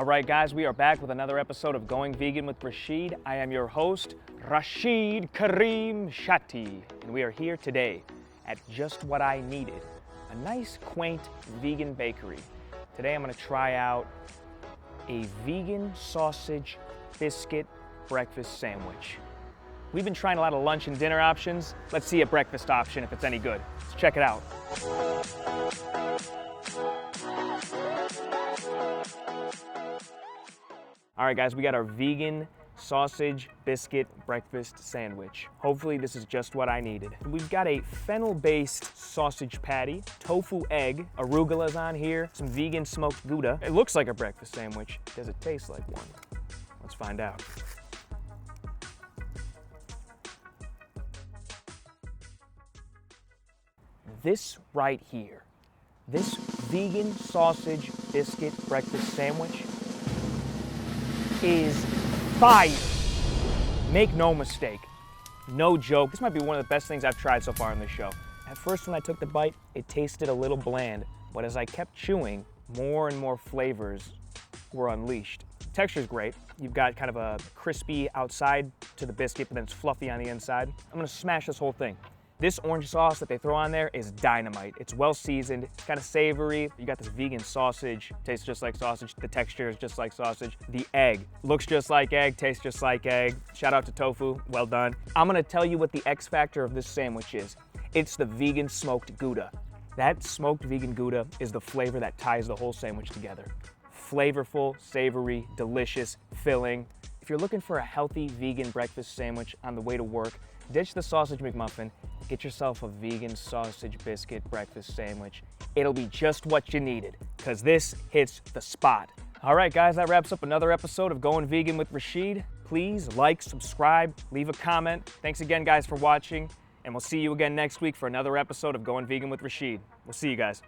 All right, guys, we are back with another episode of Going Vegan with Rachid. I am your host, Rachid Kareem Shati, and we are here today at Just What I Kneaded, a nice, quaint vegan bakery. Today I'm gonna try out a vegan sausage biscuit breakfast sandwich. We've been trying a lot of lunch and dinner options. Let's see a breakfast option if it's any good. Let's check it out. All right, guys, we got our vegan sausage biscuit breakfast sandwich. Hopefully this is just what I needed. We've got a fennel-based sausage patty, tofu egg, arugula's on here, some vegan smoked Gouda. It looks like a breakfast sandwich. Does it taste like one? Let's find out. This right here, this vegan sausage biscuit breakfast sandwich is fire. Make no mistake, no joke. This might be one of the best things I've tried so far on this show. At first when I took the bite, it tasted a little bland, but as I kept chewing, more and more flavors were unleashed. Texture's great. You've got kind of a crispy outside to the biscuit, but then it's fluffy on the inside. I'm gonna smash this whole thing. This orange sauce that they throw on there is dynamite. It's well seasoned, it's kind of savory. You got this vegan sausage, tastes just like sausage. The texture is just like sausage. The egg looks just like egg, tastes just like egg. Shout out to tofu, well done. I'm gonna tell you what the X factor of this sandwich is. It's the vegan smoked Gouda. That smoked vegan Gouda is the flavor that ties the whole sandwich together. Flavorful, savory, delicious, filling. If you're looking for a healthy vegan breakfast sandwich on the way to work, ditch the sausage McMuffin, get yourself a vegan sausage biscuit breakfast sandwich. It'll be just what you needed, because this hits the spot. All right, guys, that wraps up another episode of Going Vegan with Rachid. Please like, subscribe, leave a comment. Thanks again, guys, for watching, and we'll see you again next week for another episode of Going Vegan with Rachid. We'll see you guys.